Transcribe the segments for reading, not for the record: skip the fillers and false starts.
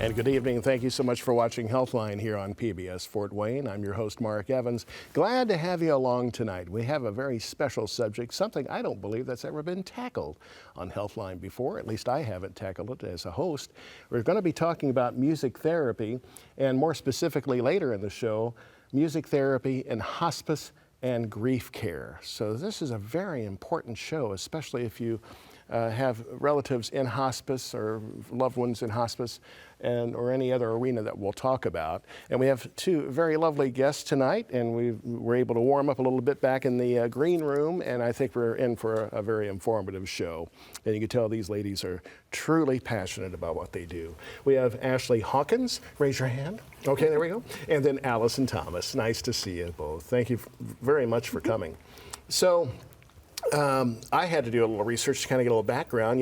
And good evening. Thank you so much for watching HealthLine here on PBS Fort Wayne. I'm your host, Mark Evans. Glad to have you along tonight. We have a very special subject, something I don't believe that's ever been tackled on HealthLine before. At least I haven't tackled it as a host. We're going to be talking about music therapy, and more specifically later in the show, music therapy in hospice and grief care. So this is a very important show, especially if you have relatives in hospice or loved ones in hospice or any other arena that we'll talk about. And we have two very lovely guests tonight, and we were able to warm up a little bit back in the green room, and I think we're in for a very informative show. And you can tell these ladies are truly passionate about what they do. We have Ashlee Hawkins. Raise your hand. Okay, there we go. And then Allison Thomas. Nice to see you both. Thank you very much for coming. So, I had to do a little research to kind of get a little background.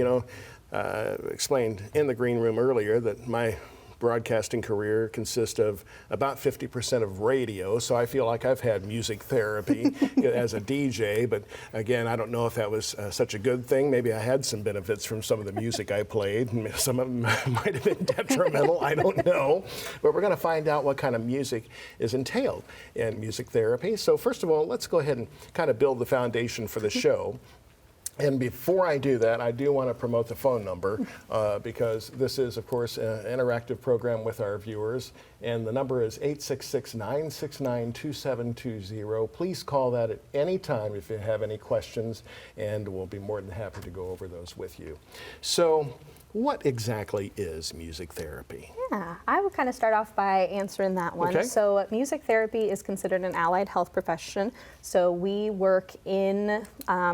Explained in the green room earlier that my broadcasting career consists of about 50% of radio, so I feel like I've had music therapy as a DJ, but again, I don't know if that was such a good thing. Maybe I had some benefits from some of the music I played. Some of them might have been detrimental, I don't know. But we're going to find out what kind of music is entailed in music therapy. So first of all, let's go ahead and kind of build the foundation for the show. And before I do that, I do want to promote the phone number because this is, of course, an interactive program with our viewers. And the number is 866-969-2720. Please call that at any time if you have any questions, and we'll be more than happy to go over those with you. So, what exactly is music therapy? Yeah, I would kind of start off by answering that one. Okay. So music therapy is considered an allied health profession. So we work in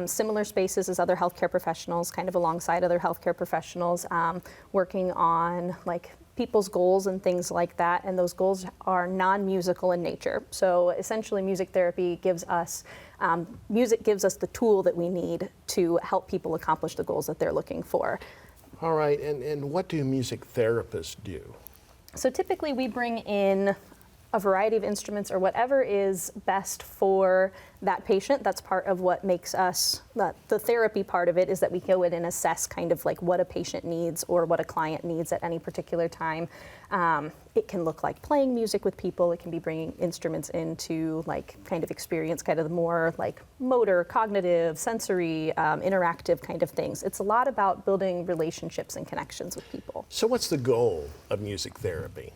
similar spaces as other healthcare professionals, kind of alongside other healthcare professionals, working on like people's goals and things like that. And those goals are non-musical in nature. So essentially music therapy gives us music gives us the tool that we need to help people accomplish the goals that they're looking for. All right, and what do music therapists do? So typically we bring in a variety of instruments or whatever is best for that patient. That's part of what makes us, the therapy part of it is that we go in and assess kind of like what a patient needs or what a client needs at any particular time. It can look like playing music with people. It can be bringing instruments in to like kind of experience kind of the more like motor, cognitive, sensory, interactive kind of things. It's a lot about building relationships and connections with people. So what's the goal of music therapy?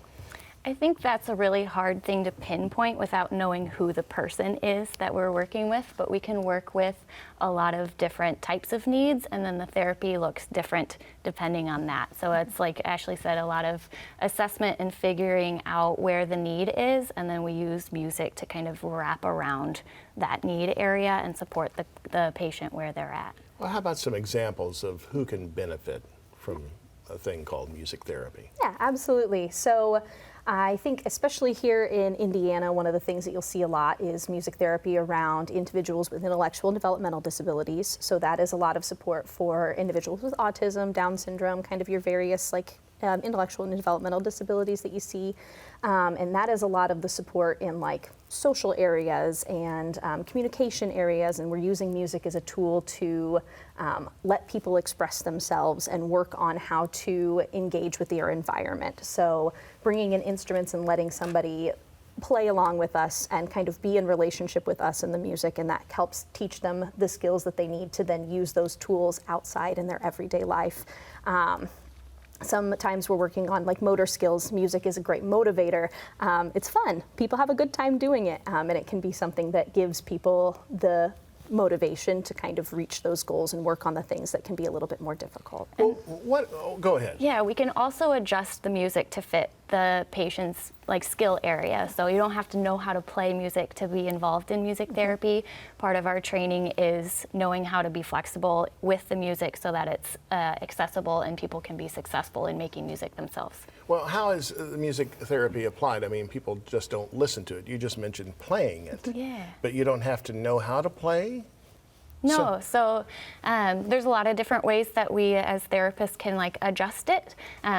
I think that's a really hard thing to pinpoint without knowing who the person is that we're working with, but we can work with a lot of different types of needs, and then the therapy looks different depending on that. So it's like Ashlee said, a lot of assessment and figuring out where the need is, and then we use music to kind of wrap around that need area and support the patient where they're at. Well, how about some examples of who can benefit from a thing called music therapy? Yeah, absolutely. So I think especially here in Indiana, one of the things that you'll see a lot is music therapy around individuals with intellectual and developmental disabilities. So that is a lot of support for individuals with autism, Down syndrome, kind of your various like intellectual and developmental disabilities that you see. And that is a lot of the support in like social areas and communication areas, and we're using music as a tool to let people express themselves and work on how to engage with their environment. So bringing in instruments and letting somebody play along with us and kind of be in relationship with us and the music, and that helps teach them the skills that they need to then use those tools outside in their everyday life. Sometimes we're working on like motor skills. Music is a great motivator. It's fun. People have a good time doing it, and it can be something that gives people the motivation to kind of reach those goals and work on the things that can be a little bit more difficult. Well, go ahead. Yeah, we can also adjust the music to fit the patient's like skill area. So you don't have to know how to play music to be involved in music therapy. Part of our training is knowing how to be flexible with the music so that it's accessible and people can be successful in making music themselves. Well, how is the music therapy applied? I mean, people just don't listen to it. You just mentioned playing it. Yeah. But you don't have to know how to play? No, so there's a lot of different ways that we as therapists can like adjust it.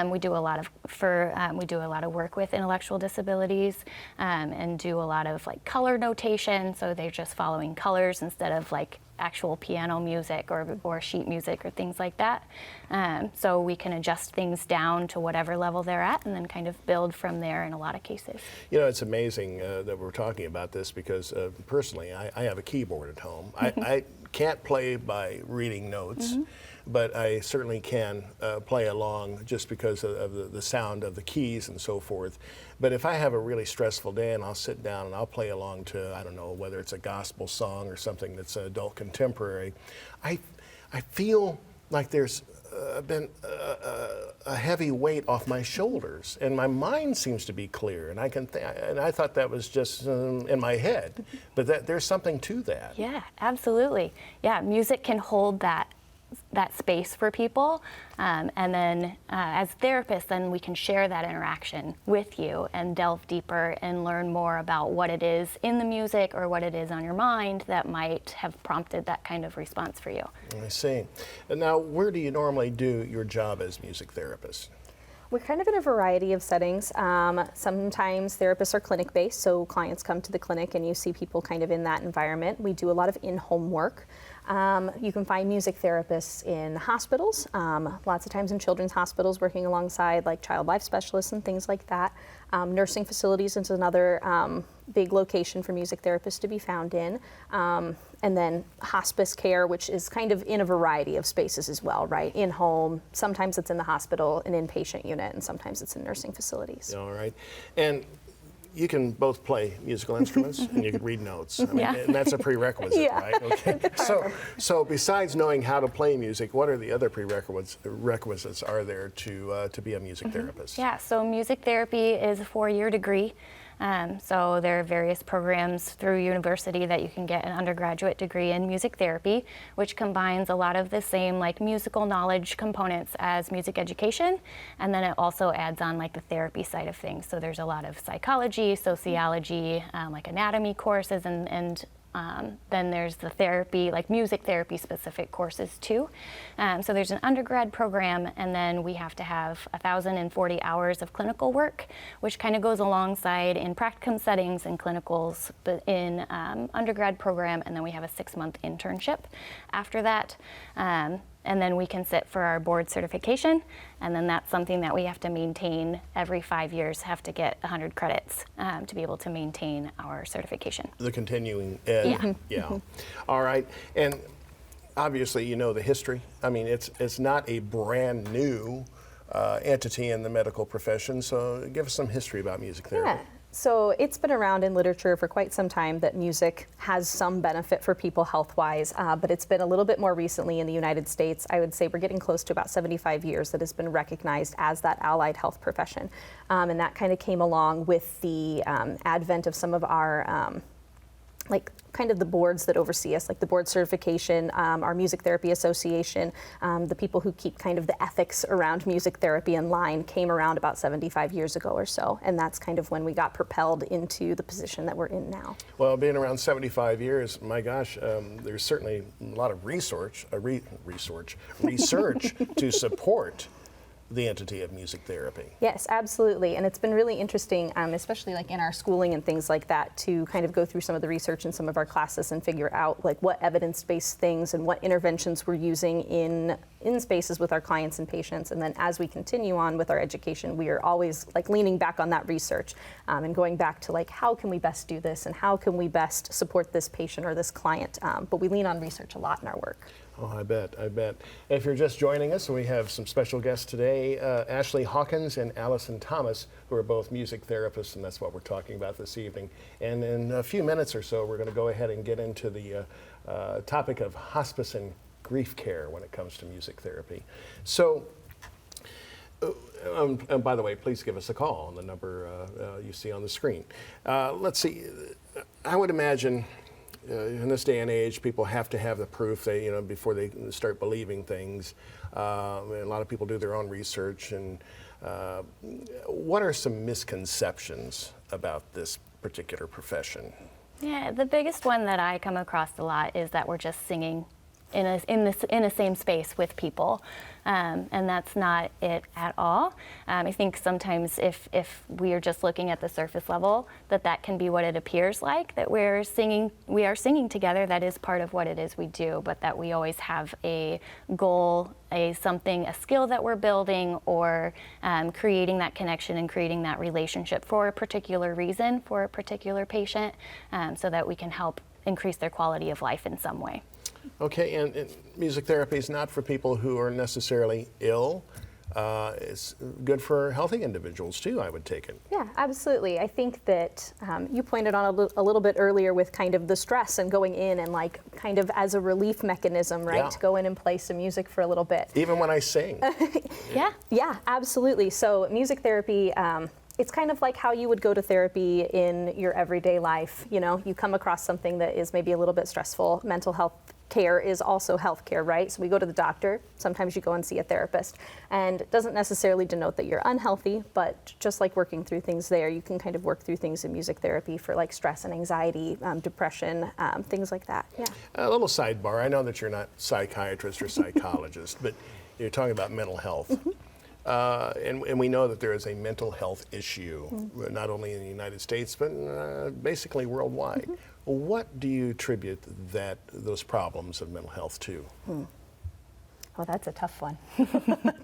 We do a lot of work with intellectual disabilities and do a lot of like color notation. So they're just following colors instead of like actual piano music or sheet music or things like that. So we can adjust things down to whatever level they're at and then kind of build from there in a lot of cases. You know, it's amazing that we're talking about this because personally, I have a keyboard at home. I can't play by reading notes, but I certainly can play along just because of the sound of the keys and so forth. But if I have a really stressful day and I'll sit down and I'll play along to, I don't know, whether it's a gospel song or something that's adult contemporary, I feel like there's been a heavy weight off my shoulders, and my mind seems to be clear, and and I thought that was just in my head, but there's something to that. Yeah, absolutely. Yeah, music can hold that space for people, and then as therapists, then we can share that interaction with you and delve deeper and learn more about what it is in the music or what it is on your mind that might have prompted that kind of response for you. I see. And now, where do you normally do your job as music therapist? We're kind of in a variety of settings. Sometimes therapists are clinic-based, so clients come to the clinic and you see people kind of in that environment. We do a lot of in-home work. You can find music therapists in hospitals, lots of times in children's hospitals working alongside like child life specialists and things like that. Nursing facilities is another big location for music therapists to be found in. And then hospice care, which is kind of in a variety of spaces as well, right? In home, sometimes it's in the hospital, an inpatient unit, and sometimes it's in nursing facilities. All right. And you can both play musical instruments and you can read notes. I mean, Yeah. and that's a prerequisite, Yeah. right? Okay. So besides knowing how to play music, what are the other prerequisites are there to be a music therapist? Yeah, so music therapy is a 4-year degree. So there are various programs through university that you can get an undergraduate degree in music therapy, which combines a lot of the same like musical knowledge components as music education, and then it also adds on like the therapy side of things. So there's a lot of psychology, sociology, like anatomy courses, and then there's the therapy, like music therapy specific courses too. So there's an undergrad program, and then we have to have 1,040 hours of clinical work, which kind of goes alongside in practicum settings and clinicals in undergrad program, and then we have a 6-month internship after that. And then we can sit for our board certification, and then that's something that we have to maintain every 5 years, have to get 100 credits to be able to maintain our certification. The continuing ed. Yeah. All right. And obviously, you know the history. I mean, it's not a brand new entity in the medical profession, so give us some history about music therapy. Yeah. So it's been around in literature for quite some time that music has some benefit for people health-wise, but it's been a little bit more recently in the United States. I would say we're getting close to about 75 years that has been recognized as that allied health profession. And that kind of came along with the advent of some of our like kind of the boards that oversee us, like the board certification, our Music Therapy Association, the people who keep kind of the ethics around music therapy in line came around about 75 years ago or so, and that's kind of when we got propelled into the position that we're in now. Well, being around 75 years, my gosh, there's certainly a lot of research to support the entity of music therapy. Yes, absolutely, and it's been really interesting, especially like in our schooling and things like that, to kind of go through some of the research in some of our classes and figure out like what evidence-based things and what interventions we're using in spaces with our clients and patients. And then as we continue on with our education, we are always like leaning back on that research and going back to like how can we best do this and how can we best support this patient or this client. But we lean on research a lot in our work. Oh, I bet. If you're just joining us, we have some special guests today, Ashlee Hawkins and Allison Thomas, who are both music therapists, and that's what we're talking about this evening. And in a few minutes or so, we're going to go ahead and get into the topic of hospice and grief care when it comes to music therapy. So, and by the way, please give us a call on the number you see on the screen. Let's see. I would imagine in this day and age, people have to have the proof before they start believing things. A lot of people do their own research. And what are some misconceptions about this particular profession? Yeah, the biggest one that I come across a lot is that we're just singing in a same space with people. And that's not it at all. I think sometimes if we are just looking at the surface level, that can be what it appears like, that we are singing together. That is part of what it is we do, but that we always have a goal, a skill that we're building, or creating that connection and creating that relationship for a particular reason, for a particular patient, so that we can help increase their quality of life in some way. Okay, and music therapy is not for people who are necessarily ill. It's good for healthy individuals too, I would take it. Yeah, absolutely. I think that you pointed on a little bit earlier with kind of the stress and going in and like kind of as a relief mechanism, right? Yeah. To go in and play some music for a little bit. Even when I sing. Yeah. Yeah, absolutely. So music therapy, it's kind of like how you would go to therapy in your everyday life. You know, you come across something that is maybe a little bit stressful. Mental health care is also health care, right? So we go to the doctor, sometimes you go and see a therapist, and it doesn't necessarily denote that you're unhealthy, but just like working through things there, you can kind of work through things in music therapy for like stress and anxiety, depression, things like that. Yeah. A little sidebar, I know that you're not psychiatrist or psychologist, but you're talking about mental health. And we know that there is a mental health issue, not only in the United States, but basically worldwide. What do you attribute those problems of mental health to? Oh, that's a tough one.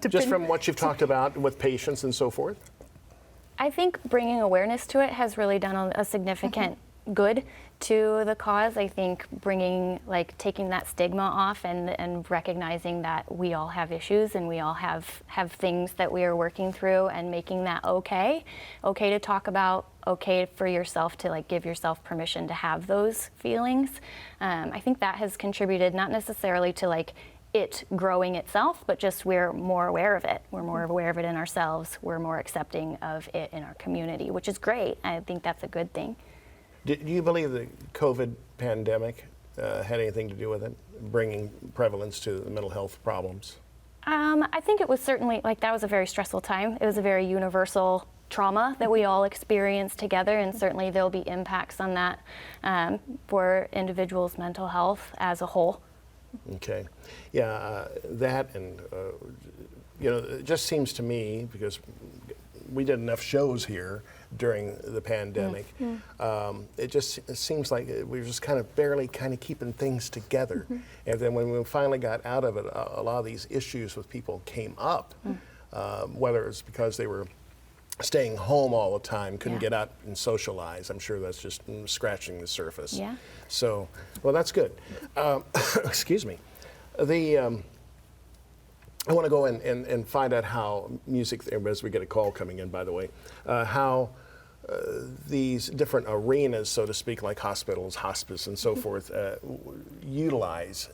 Just from what you've talked about with patients and so forth? I think bringing awareness to it has really done a significant good to the cause. I think taking that stigma off and recognizing that we all have issues and we all have things that we are working through, and making that okay to talk about, okay for yourself to like give yourself permission to have those feelings. I think that has contributed not necessarily to like it growing itself, but just we're more aware of it. We're more aware of it in ourselves. We're more accepting of it in our community, which is great. I think that's a good thing. Do you believe the COVID pandemic had anything to do with it, bringing prevalence to the mental health problems? I think it was certainly, that was a very stressful time. It was a very universal trauma that we all experienced together, and certainly there'll be impacts on that for individuals' mental health as a whole. Okay. Yeah, that and, it just seems to me, because we did enough shows here during the pandemic, it seems like we were just kind of barely keeping things together. And then when we finally got out of it, a lot of these issues with people came up, whether it's because they were staying home all the time, couldn't get out and socialize. I'm sure that's just scratching the surface. Yeah. So, well, that's good. Excuse me. I want to go and find out how music, as we get a call coming in, by the way, how these different arenas, so to speak, like hospitals, hospice, and so forth, utilize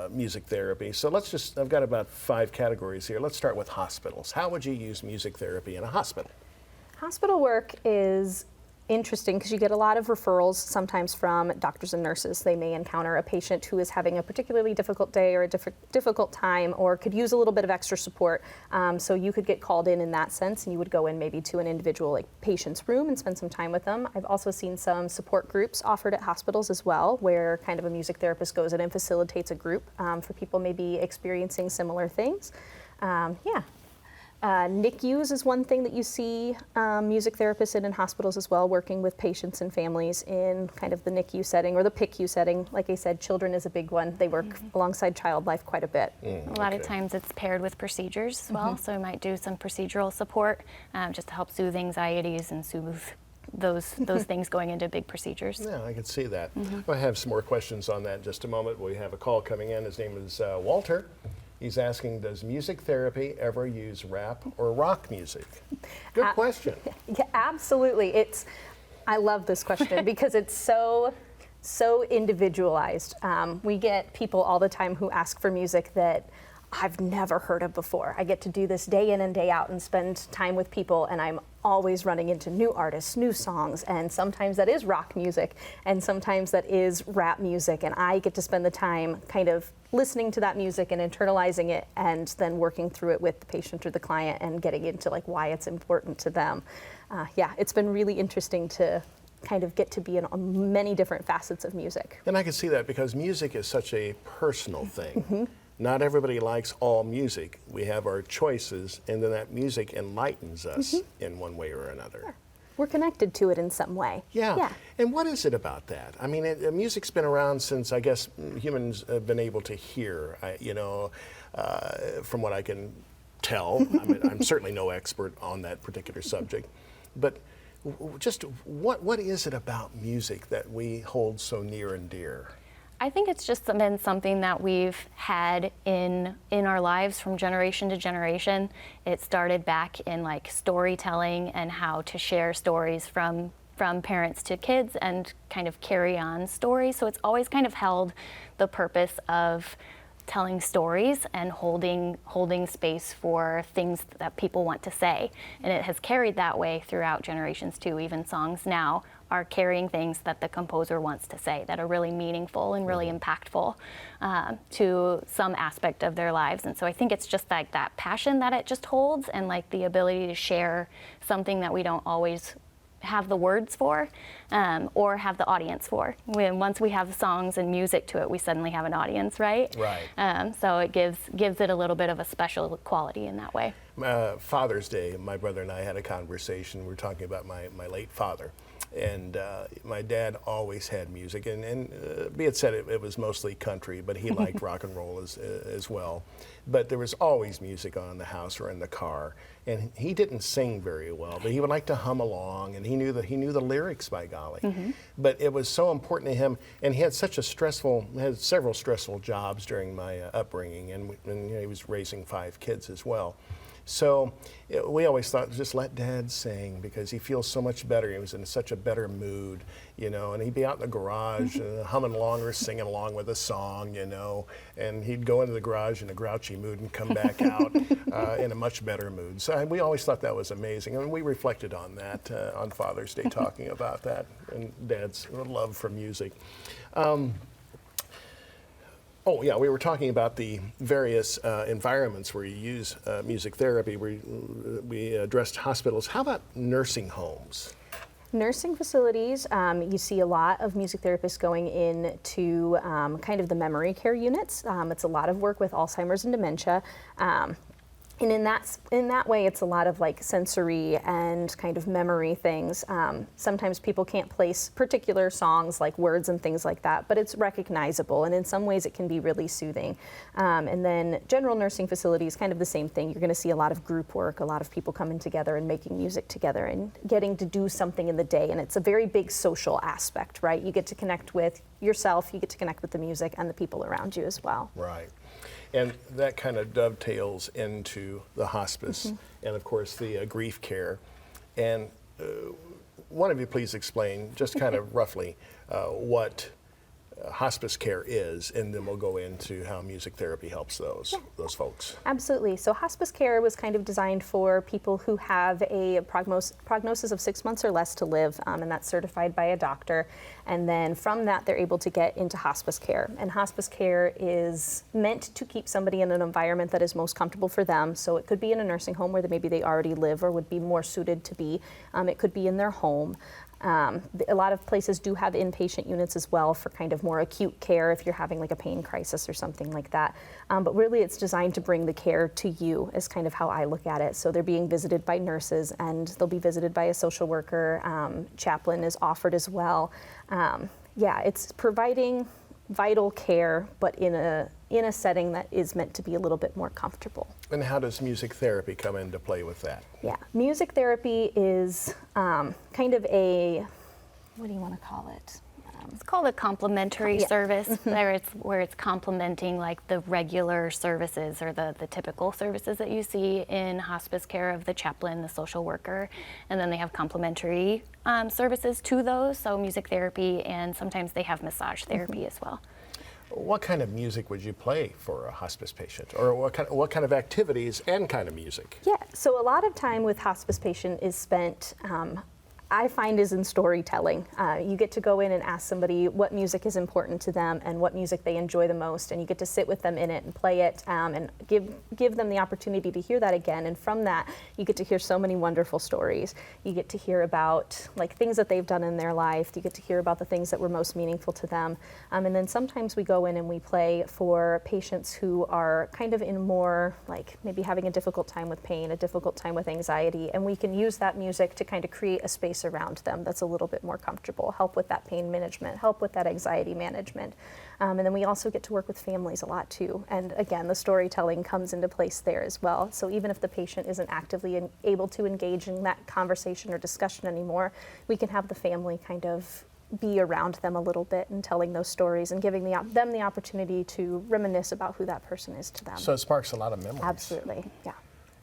music therapy. So I've got about 5 categories here. Let's start with hospitals. How would you use music therapy in a hospital? Hospital work is interesting because you get a lot of referrals sometimes from doctors and nurses. They may encounter a patient who is having a particularly difficult day or a difficult time, or could use a little bit of extra support. So you could get called in that sense, and you would go in maybe to an individual patient's room and spend some time with them. I've also seen some support groups offered at hospitals as well, where kind of a music therapist goes in and facilitates a group for people maybe experiencing similar things. NICUs is one thing that you see music therapists in hospitals as well, working with patients and families in kind of the NICU setting or the PICU setting. Like I said, children is a big one. They work alongside child life quite a bit. A lot of times it's paired with procedures as well, so we might do some procedural support just to help soothe anxieties and soothe those things going into big procedures. Yeah, I can see that. I have some more questions on that in just a moment. We have a call coming in. His name is Walter. He's asking, does music therapy ever use rap or rock music? Good question. Yeah, absolutely. I love this question because it's so individualized. We get people all the time who ask for music that I've never heard of before. I get to do this day in and day out and spend time with people, and I'm always running into new artists, new songs, and sometimes that is rock music, and sometimes that is rap music, and I get to spend the time kind of listening to that music and internalizing it, and then working through it with the patient or the client and getting into why it's important to them. It's been really interesting to kind of get to be in many different facets of music. And I can see that because music is such a personal thing. Not everybody likes all music. We have our choices, and then that music enlightens us in one way or another. We're connected to it in some way. Yeah. And what is it about that? I mean, music's been around since, I guess, humans have been able to hear, from what I can tell. I mean, I'm certainly no expert on that particular subject. But just what is it about music that we hold so near and dear? I think it's just been something that we've had in our lives from generation to generation. It started back in like storytelling and how to share stories from parents to kids and kind of carry on stories. So it's always kind of held the purpose of telling stories and holding space for things that people want to say. And it has carried that way throughout generations too. Even songs now are carrying things that the composer wants to say that are really meaningful and really impactful to some aspect of their lives. And so I think it's just like that passion that it just holds, and like the ability to share something that we don't always have the words for or have the audience for. Once we have songs and music to it, we suddenly have an audience, right? Right. So it gives it a little bit of a special quality in that way. Father's Day, my brother and I had a conversation. We were talking about my late father. And my dad always had music, and be it said, it was mostly country, but he liked rock and roll as well. But there was always music on in the house or in the car, and he didn't sing very well, but he would like to hum along, and he knew the lyrics, by golly. But it was so important to him, and he had several stressful jobs during my upbringing, and he was raising 5 kids as well. So we always thought, just let Dad sing, because he feels so much better. He was in such a better mood, and he'd be out in the garage humming along or singing along with a song, and he'd go into the garage in a grouchy mood and come back out in a much better mood. So we always thought that was amazing. And we reflected on that on Father's Day, talking about that and Dad's love for music. Oh, yeah, we were talking about the various environments where you use music therapy. We addressed hospitals. How about nursing homes? Nursing facilities, you see a lot of music therapists going into kind of the memory care units. It's a lot of work with Alzheimer's and dementia. And in that way, it's a lot of like sensory and kind of memory things. Sometimes people can't place particular songs like words and things like that, but it's recognizable, and in some ways it can be really soothing. And then general nursing facilities, kind of the same thing. You're going to see a lot of group work, a lot of people coming together and making music together and getting to do something in the day. And it's a very big social aspect, right? You get to connect with yourself, you get to connect with the music and the people around you as well. Right. And that kind of dovetails into the hospice and, of course, the grief care. And one of you please explain just kind of roughly what hospice care is, and then we'll go into how music therapy helps those folks. Absolutely. So hospice care was kind of designed for people who have a prognosis of 6 months or less to live, and that's certified by a doctor. And then from that, they're able to get into hospice care. And hospice care is meant to keep somebody in an environment that is most comfortable for them. So it could be in a nursing home where maybe they already live or would be more suited to be. It could be in their home. A lot of places do have inpatient units as well for kind of more acute care if you're having like a pain crisis or something like that. But really it's designed to bring the care to you, is kind of how I look at it. So they're being visited by nurses, and they'll be visited by a social worker. Chaplain is offered as well. It's providing vital care, but in a setting that is meant to be a little bit more comfortable. And how does music therapy come into play with that? Yeah, music therapy is kind of a, what do you want to call it? It's called a complementary service, where it's complementing like the regular services or the typical services that you see in hospice care of the chaplain, the social worker, and then they have complementary services to those, so music therapy, and sometimes they have massage therapy as well. What kind of music would you play for a hospice patient, or what kind of activities and kind of music? Yeah, so a lot of time with hospice patient is spent I find is in storytelling. You get to go in and ask somebody what music is important to them and what music they enjoy the most, and you get to sit with them in it and play it, and give them the opportunity to hear that again. And from that, you get to hear so many wonderful stories. You get to hear about like things that they've done in their life. You get to hear about the things that were most meaningful to them. And then sometimes we go in and we play for patients who are kind of in more like maybe having a difficult time with pain, a difficult time with anxiety, and we can use that music to kind of create a space around them that's a little bit more comfortable, help with that pain management, help with that anxiety management. And then we also get to work with families a lot too. And again, the storytelling comes into place there as well. So even if the patient isn't actively able to engage in that conversation or discussion anymore, we can have the family kind of be around them a little bit and telling those stories and giving them the opportunity to reminisce about who that person is to them. So it sparks a lot of memories. Absolutely, yeah.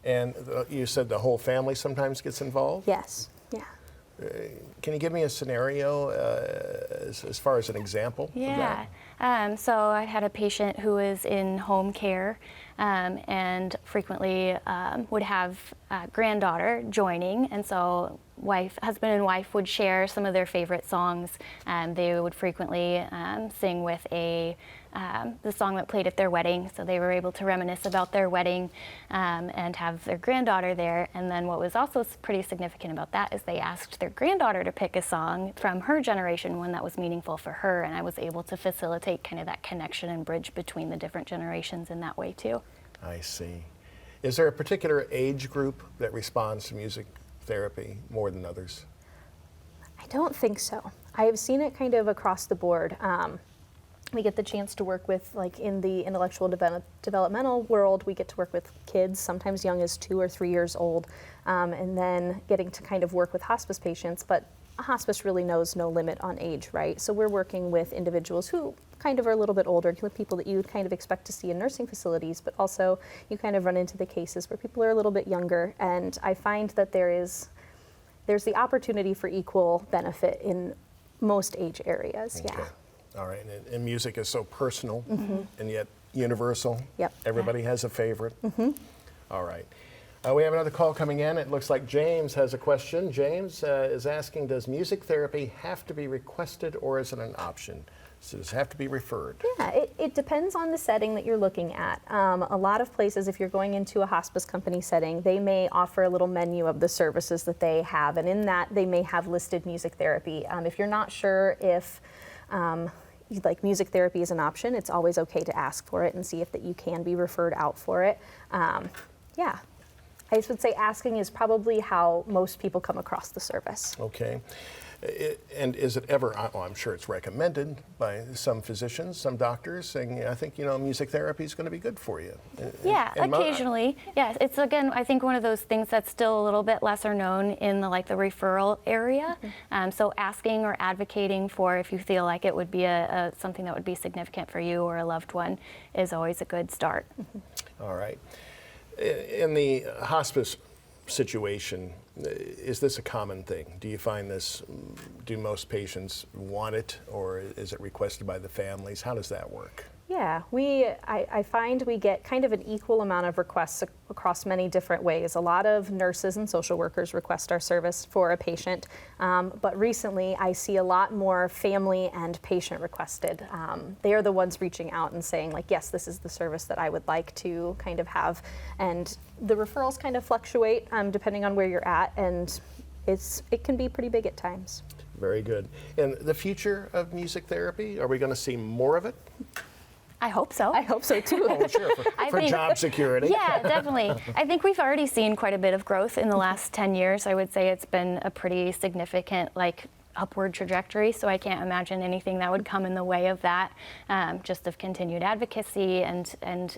And you said the whole family sometimes gets involved? Yes, yeah. Can you give me a scenario as far as an example of that? Yeah. So I had a patient who was in home care and frequently would have a granddaughter joining, and so husband and wife would share some of their favorite songs. They would frequently sing with the song that played at their wedding, so they were able to reminisce about their wedding and have their granddaughter there. And then what was also pretty significant about that is they asked their granddaughter to pick a song from her generation, one that was meaningful for her, and I was able to facilitate kind of that connection and bridge between the different generations in that way too. I see. Is there a particular age group that responds to music therapy more than others? I don't think so. I have seen it kind of across the board. We get the chance to work with, like in the intellectual developmental world, we get to work with kids, sometimes young as 2 or 3 years old, and then getting to kind of work with hospice patients, but hospice really knows no limit on age, right? So we're working with individuals who kind of are a little bit older, people that you would kind of expect to see in nursing facilities, but also you kind of run into the cases where people are a little bit younger, and I find that there's the opportunity for equal benefit in most age areas, Okay. yeah. All right, and music is so personal and yet universal. Yep. Everybody has a favorite. All right. We have another call coming in. It looks like James has a question. James is asking, does music therapy have to be requested or is it an option? Does it have to be referred? Yeah, it depends on the setting that you're looking at. A lot of places, if you're going into a hospice company setting, they may offer a little menu of the services that they have, and in that they may have listed music therapy. If you're not sure if like music therapy is an option, it's always okay to ask for it and see if that you can be referred out for it. Yeah, I would say asking is probably how most people come across the service. Okay. And is it ever, I'm sure it's recommended by some physicians, some doctors, saying, I think, music therapy is going to be good for you. Yeah, occasionally. Yeah, it's again, I think one of those things that's still a little bit lesser known in the referral area. So asking or advocating for if you feel like it would be something that would be significant for you or a loved one is always a good start. All right. In the hospice situation, is this a common thing? Do you find this, do most patients want it, or is it requested by the families? How does that work? Yeah, I find we get kind of an equal amount of requests across many different ways. A lot of nurses and social workers request our service for a patient, but recently I see a lot more family and patient requested. They are the ones reaching out and saying, like, yes, this is the service that I would like to kind of have. And the referrals kind of fluctuate depending on where you're at, and it can be pretty big at times. Very good. And the future of music therapy, are we going to see more of it? I hope so. I hope so too. Oh, sure, for job security. Yeah, definitely. I think we've already seen quite a bit of growth in the last 10 years. I would say it's been a pretty significant upward trajectory, so I can't imagine anything that would come in the way of that, just of continued advocacy and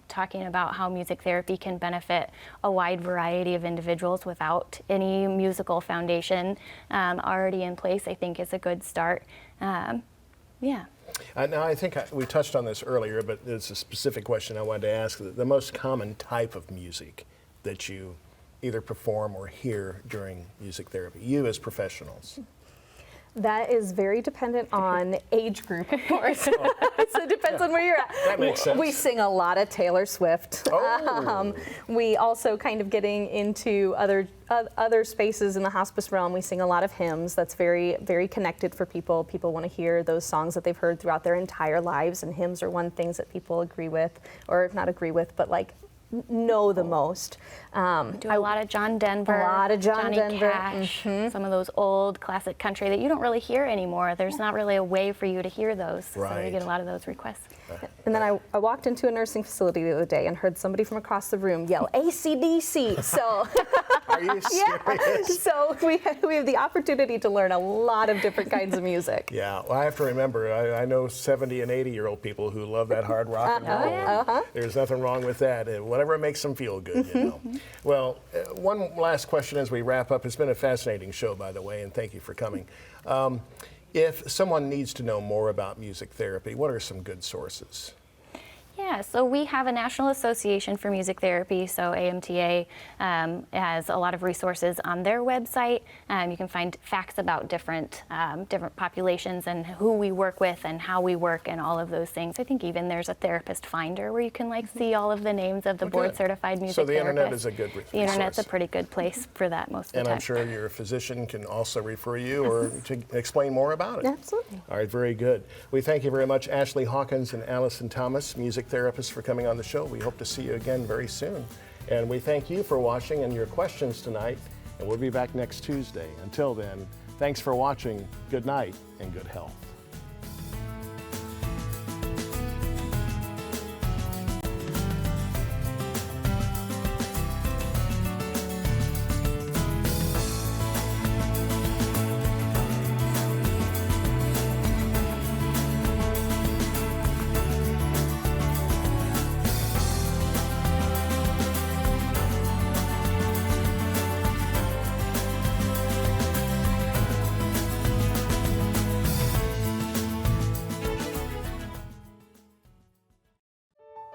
talking about how music therapy can benefit a wide variety of individuals without any musical foundation already in place, I think is a good start. Yeah. Now, I think we touched on this earlier, but it's a specific question I wanted to ask. The most common type of music that you either perform or hear during music therapy, you as professionals? That is very dependent on age group, of course. So it depends on where you're at. That makes sense. We sing a lot of Taylor Swift. Oh. We also kind of getting into other spaces in the hospice realm. We sing a lot of hymns. That's very, very connected for people. People want to hear those songs that they've heard throughout their entire lives, and hymns are one things that people agree with, or not agree with, but like know the most. Do a lot of John Denver, a lot of Johnny Denver. Cash, some of those old classic country that you don't really hear anymore. There's not really a way for you to hear those, so we Right. get a lot of those requests. And then I walked into a nursing facility the other day and heard somebody from across the room yell AC/DC. So Are you serious? so we have the opportunity to learn a lot of different kinds of music. Yeah, well, I have to remember, I know 70 and 80-year-old people who love that hard rock and roll. There's nothing wrong with that. Whatever makes them feel good, you know. Well, one last question as we wrap up. It's been a fascinating show, by the way, and thank you for coming. If someone needs to know more about music therapy, what are some good sources? Yeah, so we have a National Association for Music Therapy, so AMTA has a lot of resources on their website. You can find facts about different populations and who we work with and how we work and all of those things. I think even there's a therapist finder where you can like see all of the names of the board-certified music therapists. So the internet is a good resource. The internet's a pretty good place for that most of the And time. I'm sure your physician can also refer you or to explain more about it. Absolutely. All right, very good. We thank you very much, Ashlee Hawkins and Allison Thomas, music therapists, for coming on the show. We hope to see you again very soon. And we thank you for watching and your questions tonight. And we'll be back next Tuesday. Until then, thanks for watching. Good night and good health.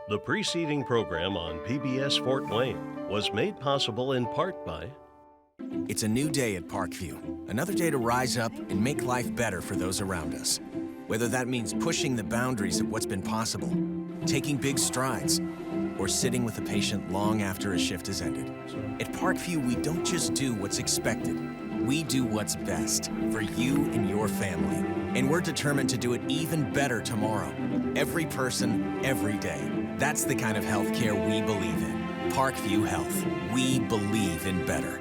The preceding program on PBS Fort Wayne was made possible in part by... It's a new day at Parkview. Another day to rise up and make life better for those around us. Whether that means pushing the boundaries of what's been possible, taking big strides, or sitting with a patient long after a shift has ended. At Parkview, we don't just do what's expected. We do what's best for you and your family. And we're determined to do it even better tomorrow. Every person, every day. That's the kind of healthcare we believe in. Parkview Health. We believe in better.